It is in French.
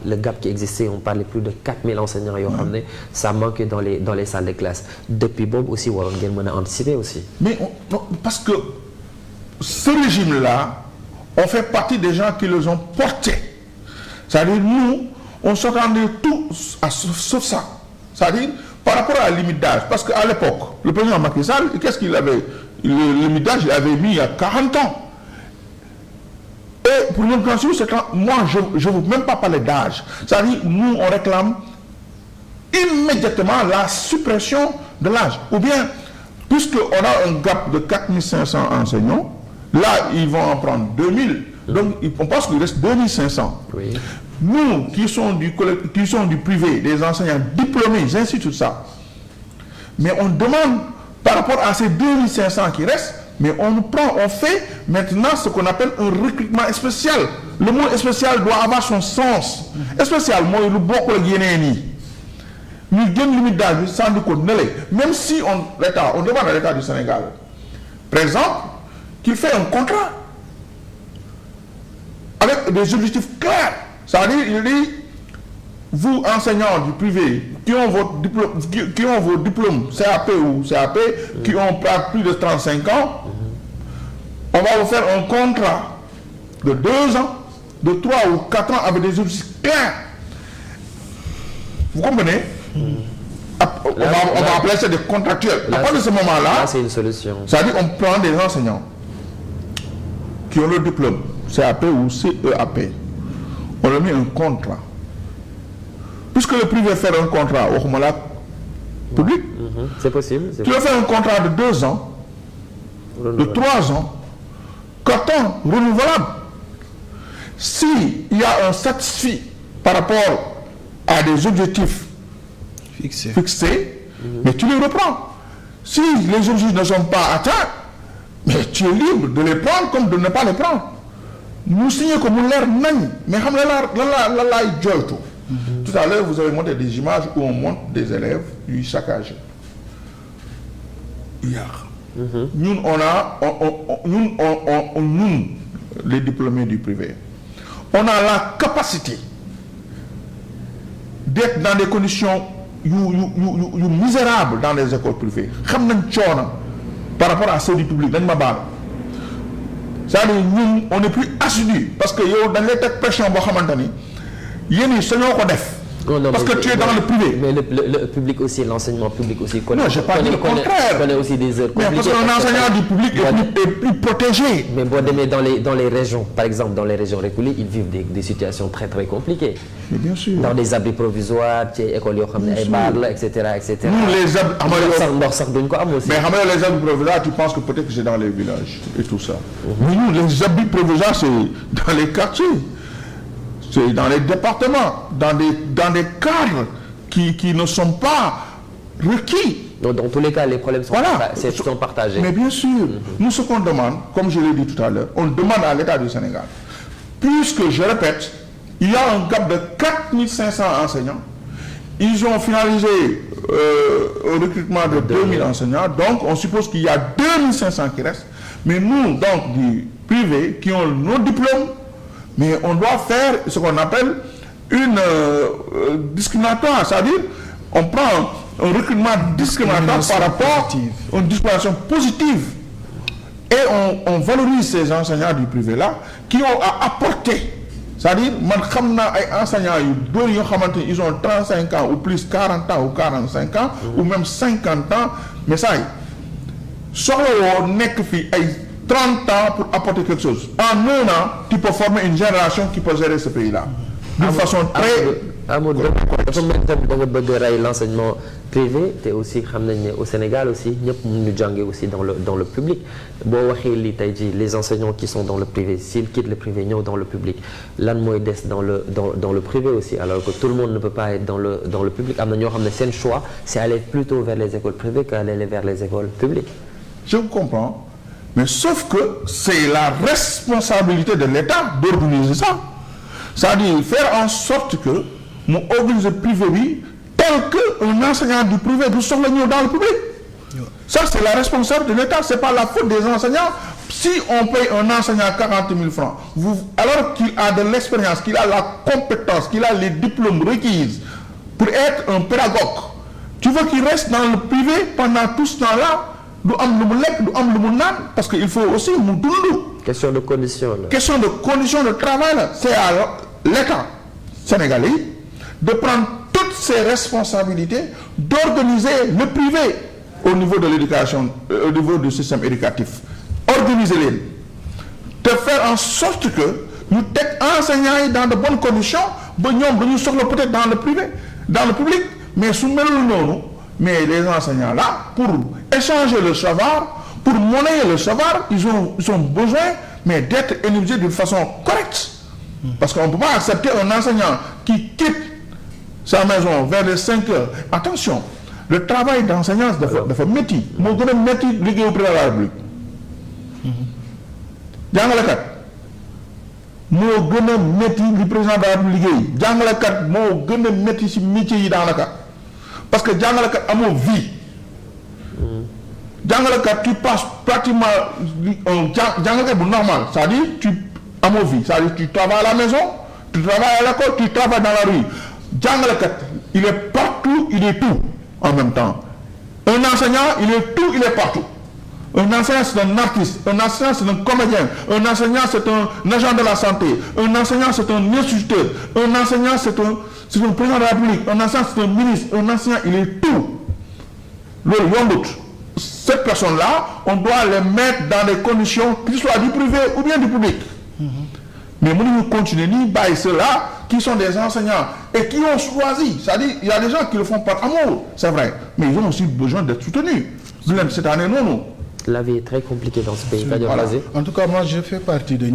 le gap qui existait, on parlait plus de 4000 enseignants, ça manquait dans les salles de classe. Depuis Bob aussi, on a anticipé aussi. Mais parce que ce régime-là, on fait partie des gens qui les ont portés. C'est-à-dire, nous, on s'attendait tous sauf ça. C'est-à-dire, par rapport à la limite d'âge, parce qu'à l'époque, le président Macky Sall, qu'est-ce qu'il avait? Le limite d'âge, il avait mis il y a 40 ans. Et pour notre constitution, c'est quand moi, je ne veux même pas parler d'âge. C'est-à-dire, nous, on réclame immédiatement la suppression de l'âge. Ou bien, puisqu'on a un gap de 4500 enseignants, là, ils vont en prendre 2000. Donc, on pense qu'il reste 2500. Oui. Nous, qui sont du privé, des enseignants diplômés, j'insiste sur ça. Mais on demande, par rapport à ces 2500 qui restent, mais on fait maintenant ce qu'on appelle un recrutement spécial. Le mot spécial doit avoir son sens. Spécial, moi, il beaucoup le Guinéen. Nous donnons une limite d'âge sans nous connaître. Même si on demande à l'État du Sénégal, par exemple, qu'il fait un contrat avec des objectifs clairs. C'est-à-dire, il dit, vous, enseignants du privé, qui ont vos diplômes CAP ou CAP, qui ont plus de 35 ans, on va vous faire un contrat de 2 ans, de 3 ou 4 ans avec des objectifs clairs. Vous comprenez? On va appeler ça des contractuels. À partir de ce moment-là, c'est une solution. C'est-à-dire qu'on prend des enseignants qui ont le diplôme CAP ou CEAP. On leur met un contrat. Puisque le privé fait un contrat au homologue public, c'est possible. Tu vas faire un contrat de 2 ans, de 3 ans, 4 ans, renouvelable. S'il y a un satisfait par rapport à des objectifs fixés, mais tu les reprends. Si les objectifs ne sont pas atteints, mais tu es libre de les prendre comme de ne pas les prendre. Nous signons comme l'air nagne, mais tout à l'heure, vous avez montré des images où on montre des élèves du saccage. Nous, nous, les diplômés du privé, on a la capacité d'être dans des conditions misérables dans les écoles privées. Par rapport à ceux du public, c'est-à-dire, nous, on est plus assidus parce que dans les têtes pression, parce que tu es dans le privé. Mais le public aussi, l'enseignement public aussi. Non, je n'ai pas dit le contraire. Connaît aussi des heures compliquées. Mais parce qu'un enseignant du public est plus protégé. Mais bon, dans les régions, par exemple, dans les régions reculées, ils vivent des situations très très compliquées. Mais bien sûr. Dans des abris provisoires, écoles, etc. Nous, les abris mais les abris provisoires, tu penses que peut-être que c'est dans les villages et tout ça. Mais nous, les abris provisoires, c'est dans les quartiers. C'est dans les départements, dans des cadres qui ne sont pas requis. Donc, dans tous les cas, les problèmes sont partagés. Mais bien sûr, nous ce qu'on demande, comme je l'ai dit tout à l'heure, on demande à l'État du Sénégal, puisque, je répète, il y a un gap de 4500 enseignants, ils ont finalisé un recrutement de 2000 enseignants, donc on suppose qu'il y a 2500 qui restent, mais nous, donc, du privé, qui ont nos diplômes, mais on doit faire ce qu'on appelle une discriminatoire, c'est-à-dire on prend un recrutement discriminatoire par rapport à une discrimination positive. Et on valorise ces enseignants du privé-là qui ont à apporter. C'est-à-dire, enseignants, ils ont 35 ans ou plus, 40 ans ou 45 ans, ou même 50 ans, mais ça y est, 30 ans pour apporter quelque chose. En 1 an, tu peux former une génération qui peut gérer ce pays-là. D'une façon très... l'enseignement privé, es aussi au Sénégal aussi, nous aussi dans le public. Les enseignants qui sont dans le privé, s'ils quittent le privé, ils dans le public. L'un dans le privé aussi, alors que tout le monde ne peut pas être dans le public. C'est un choix, c'est aller plutôt vers les écoles privées qu'aller vers les écoles publiques. Je vous comprends. Mais sauf que c'est la responsabilité de l'État d'organiser ça. C'est-à-dire faire en sorte que nous organisons le privé tel qu'un enseignant du privé peut sortir dans le public. Ça, c'est la responsabilité de l'État. Ce n'est pas la faute des enseignants Si on paye un enseignant 40 000 francs, alors qu'il a de l'expérience, qu'il a la compétence, qu'il a les diplômes requis pour être un pédagogue, tu veux qu'il reste dans le privé pendant tout ce temps-là, parce qu'il faut aussi question de conditions. Question de conditions de travail, c'est à l'État sénégalais de prendre toutes ses responsabilités, d'organiser le privé au niveau de l'éducation, au niveau du système éducatif. Organiser-les, de faire en sorte que nous enseignants dans de bonnes conditions, nous sommes peut-être dans le privé, dans le public, mais mais les enseignants là, pour échanger le savoir, pour monnayer le savoir, ils ont besoin mais d'être éduqués d'une façon correcte. Parce qu'on ne peut pas accepter un enseignant qui quitte sa maison vers les 5 heures. Attention, le travail d'enseignant, c'est un métier. Moi, je suis métier lié au président de la République. Jàngalekat moo gën a métti li président de la République liggéey jàngalekat moo gën a métti ci métier yi daanaka parce que jàngalekat amoo vie jàngalekat tu passes pratiquement jàngalekat bu normal c'est-à-dire tu amoo vie c'est-à-dire tu travailles à la maison tu travailles à l'école tu travailles dans la rue jàngalekat il est partout il est tout en même temps un enseignant il est tout il est partout. Un enseignant, c'est un artiste. Un enseignant, c'est un comédien. Un enseignant, c'est un agent de la santé. Un enseignant, c'est un instituteur. Un enseignant, c'est un président de la République. Un enseignant, c'est un ministre. Un enseignant, il est tout. Cette personne-là, on doit les mettre dans des conditions, qu'ils soient du privé ou bien du public. Mais nous continuons à ceux-là qui sont des enseignants et qui ont choisi. C'est-à-dire, il y a des gens qui le font par amour, c'est vrai. Mais ils ont aussi besoin d'être soutenus. Cette année, non. La vie est très compliquée dans ce pays. Voilà. En tout cas, moi, je fais partie de